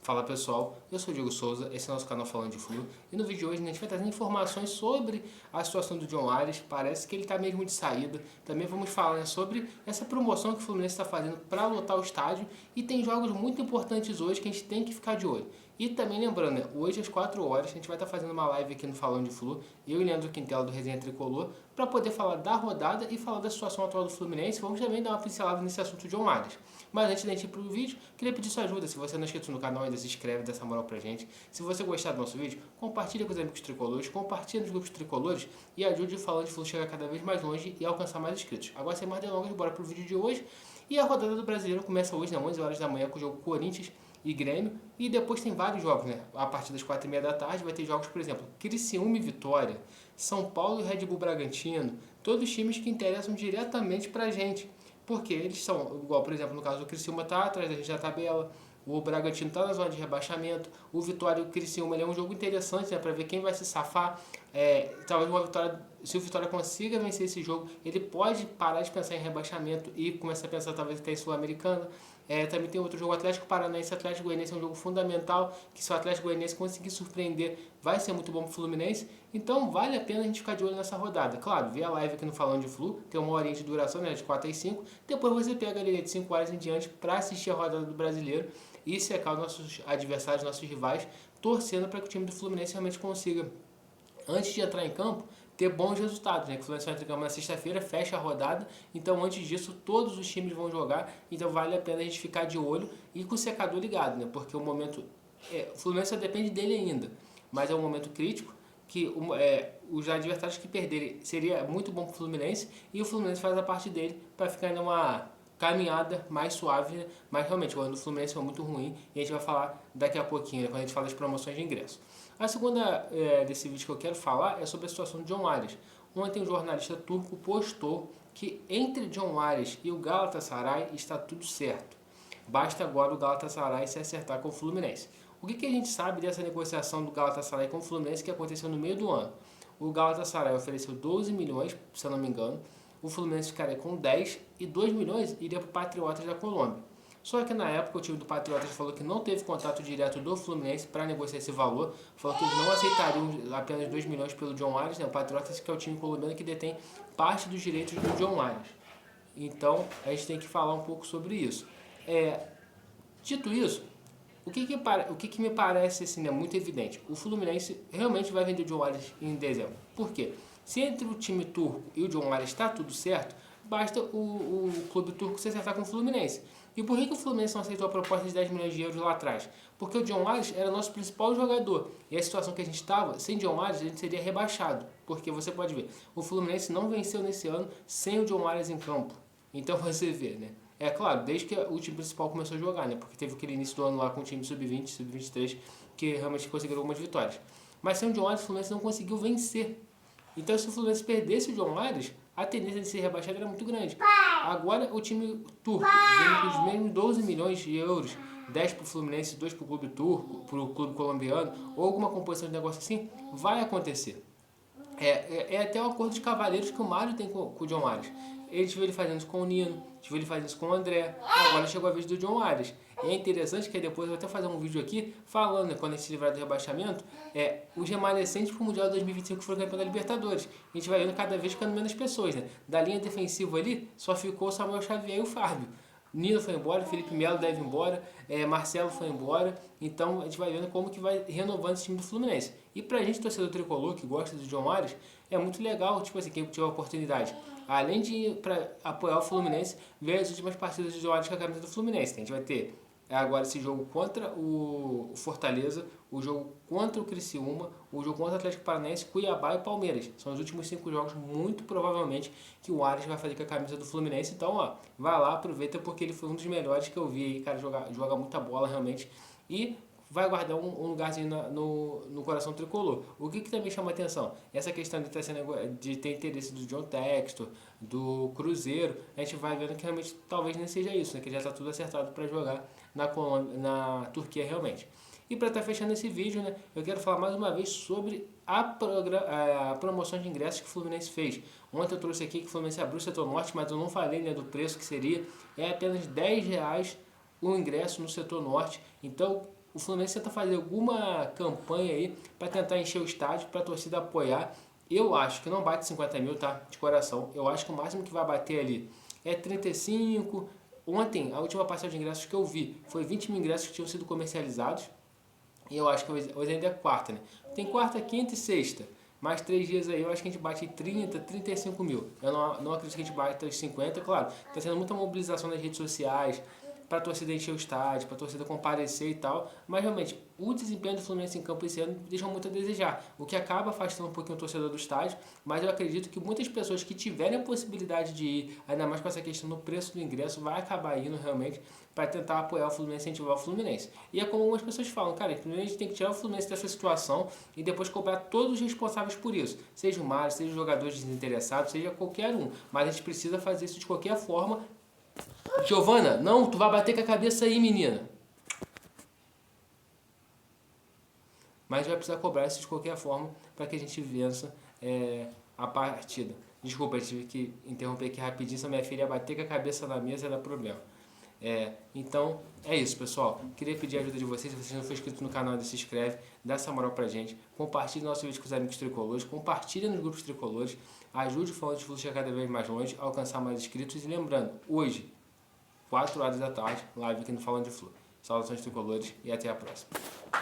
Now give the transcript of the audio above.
Fala pessoal, eu sou o Diego Souza, esse é o nosso canal Falando de Flu e no vídeo de hoje a gente vai trazer informações sobre a situação do John Arias. Parece que ele está mesmo de saída. Também vamos falar sobre essa promoção que o Fluminense está fazendo para lotar o estádio e tem jogos muito importantes hoje que a gente tem que ficar de olho. E também lembrando, né, hoje às 4 horas a gente vai estar fazendo uma live aqui no Falando de Flu, eu e Leandro Quintela do Resenha Tricolor, para poder falar da rodada e falar da situação atual do Fluminense. Vamos também dar uma pincelada nesse assunto de John Arias. Mas antes da gente ir para o vídeo, queria pedir sua ajuda. Se você não é inscrito no canal ainda, se inscreve, dá essa moral pra gente. Se você gostar do nosso vídeo, compartilha com os amigos tricolores, compartilha nos grupos tricolores e ajude o Falando de Flu a chegar cada vez mais longe e alcançar mais inscritos. Agora, sem mais delongas, bora pro vídeo de hoje. E a rodada do Brasileiro começa hoje, às 11 horas da manhã, com o jogo Corinthians e Grêmio. E depois tem vários jogos, né? A partir das 4h30 da tarde vai ter jogos, por exemplo, Criciúma e Vitória, São Paulo e Red Bull Bragantino. Todos times que interessam diretamente pra gente. Porque eles são, igual por exemplo no caso do Criciúma está atrás da gente na tabela, o Bragantino está na zona de rebaixamento, o Vitória e o Criciúma é um jogo interessante, né, para ver quem vai se safar. Talvez uma vitória, se o Vitória consiga vencer esse jogo, ele pode parar de pensar em rebaixamento e começar a pensar talvez até em Sul-Americana. Também tem outro jogo, Atlético Paranaense e Atlético Goianiense, é um jogo fundamental, que se o Atlético Goianiense conseguir surpreender, vai ser muito bom para o Fluminense. Então vale a pena a gente ficar de olho nessa rodada. Claro, vê a live aqui no Falando de Flu, tem uma horinha de duração, né, de 4 às 5. Depois você pega ali de 5 horas em diante para assistir a rodada do Brasileiro e secar os nossos adversários, nossos rivais, torcendo para que o time do Fluminense realmente consiga, antes de entrar em campo, ter bons resultados, né? Que o Fluminense vai entrar em campo na sexta-feira, fecha a rodada, então antes disso todos os times vão jogar, então vale a pena a gente ficar de olho e com o secador ligado, né? Porque o momento, o Fluminense só depende dele ainda, mas é um momento crítico, que os adversários que perderem seria muito bom para o Fluminense e o Fluminense faz a parte dele para ficar numa caminhada mais suave, né? Mas realmente o ano do Fluminense foi muito ruim e a gente vai falar daqui a pouquinho, né, quando a gente fala das promoções de ingresso. A segunda desse vídeo que eu quero falar é sobre a situação de John Arias. Ontem um jornalista turco postou que entre John Arias e o Galatasaray está tudo certo. Basta agora o Galatasaray se acertar com o Fluminense. O que a gente sabe dessa negociação do Galatasaray com o Fluminense que aconteceu no meio do ano? O Galatasaray ofereceu 12 milhões, se eu não me engano. O Fluminense ficaria com 10 e 2 milhões iria para o Patriotas da Colômbia. Só que na época o time do Patriotas falou que não teve contato direto do Fluminense para negociar esse valor. Falou que eles não aceitariam apenas 2 milhões pelo John Arias, né? O Patriotas que é o time colombiano que detém parte dos direitos do John Arias. Então a gente tem que falar um pouco sobre isso. Dito isso, o que me parece assim, né, muito evidente? O Fluminense realmente vai vender o John Arias em dezembro. Por quê? Se entre o time turco e o John Arias está tudo certo, basta o clube turco se acertar com o Fluminense. E por que o Fluminense não aceitou a proposta de 10 milhões de euros lá atrás? Porque o John Arias era nosso principal jogador. E a situação que a gente estava, sem John Arias, a gente seria rebaixado. Porque você pode ver, o Fluminense não venceu nesse ano sem o John Arias em campo. Então você vê, né? É claro, desde que o time principal começou a jogar, né? Porque teve aquele início do ano lá com o time sub-20, sub-23, que realmente conseguiram algumas vitórias. Mas sem o John Arias, o Fluminense não conseguiu vencer. Então, se o Fluminense perdesse o John Arias, a tendência de ser rebaixado era muito grande. Agora, o time turco, vem com os mesmos 12 milhões de euros, 10 para o Fluminense, 2 para o clube turco, para o clube colombiano, ou alguma composição de negócio assim, vai acontecer. É até o acordo de cavalheiros que o Mário tem com o John Arias. Ele viu ele fazendo isso com o Nino, viu ele fazendo isso com o André, agora chegou a vez do John Arias. E é interessante que depois eu vou até fazer um vídeo aqui falando, né, quando a gente se livrar do rebaixamento, os remanescentes para o Mundial 2025 que foram campeão da Libertadores. A gente vai vendo cada vez ficando menos pessoas, né? Da linha defensiva ali, só ficou o Samuel Xavier e o Fábio. Nino foi embora, Felipe Melo deve ir embora, Marcelo foi embora, então a gente vai vendo como que vai renovando esse time do Fluminense. E pra gente, torcedor tricolor, que gosta do John Arias, é muito legal, tipo assim, quem tiver a oportunidade, além de ir pra apoiar o Fluminense, ver as últimas partidas do John Arias com a camisa do Fluminense. A gente vai ter agora esse jogo contra o Fortaleza, o jogo contra o Criciúma, o jogo contra o Atlético Paranaense, Cuiabá e Palmeiras. São os últimos 5 jogos, muito provavelmente, que o Arias vai fazer com a camisa do Fluminense. Então, ó, vai lá, aproveita, porque ele foi um dos melhores que eu vi aí, cara, joga muita bola realmente. E vai guardar um lugarzinho no coração tricolor. O que também chama atenção? Essa questão de ter interesse do John Textor, do Cruzeiro, a gente vai vendo que realmente talvez nem seja isso, né? Que já está tudo acertado para jogar na Turquia realmente. E para estar fechando esse vídeo, né, eu quero falar mais uma vez sobre a promoção de ingressos que o Fluminense fez. Ontem eu trouxe aqui que o Fluminense abriu o setor norte, mas eu não falei, né, do preço que seria. É apenas R$10 o ingresso no setor norte. Então, o Fluminense tenta fazer alguma campanha aí para tentar encher o estádio, para a torcida apoiar. Eu acho que não bate 50 mil, tá? De coração. Eu acho que o máximo que vai bater ali é 35. Ontem, a última parcela de ingressos que eu vi foi 20 mil ingressos que tinham sido comercializados. E eu acho que hoje ainda é quarta, né? Tem quarta, quinta e sexta. Mais 3 dias aí, eu acho que a gente bate 30, 35 mil. Eu não acredito que a gente bate os 50, claro. Está sendo muita mobilização nas redes sociais, para a torcida encher o estádio, para a torcida comparecer e tal. Mas realmente, o desempenho do Fluminense em campo esse ano deixa muito a desejar. O que acaba afastando um pouquinho o torcedor do estádio. Mas eu acredito que muitas pessoas que tiverem a possibilidade de ir, ainda mais com essa questão do preço do ingresso, vai acabar indo realmente para tentar apoiar o Fluminense, incentivar o Fluminense. E é como algumas pessoas falam, cara, primeiro a gente tem que tirar o Fluminense dessa situação e depois cobrar todos os responsáveis por isso. Seja o Mário, seja os jogadores desinteressados, seja qualquer um. Mas a gente precisa fazer isso de qualquer forma. Giovana, não, tu vai bater com a cabeça aí, menina. Mas vai precisar cobrar isso de qualquer forma para que a gente vença a partida. Desculpa, eu tive que interromper aqui rapidinho, se a minha filha bater com a cabeça na mesa era problema. Então, é isso, pessoal. Queria pedir a ajuda de vocês. Se você não for inscrito no canal, se inscreve, dá essa moral pra gente. Compartilhe nosso vídeo com os amigos tricolores, compartilhe nos grupos tricolores, ajude o Falando de Flu a chegar cada vez mais longe, alcançar mais inscritos. E lembrando, hoje, 4 horas da tarde, live aqui no Falando de Flu. Saudações tricolores e até a próxima.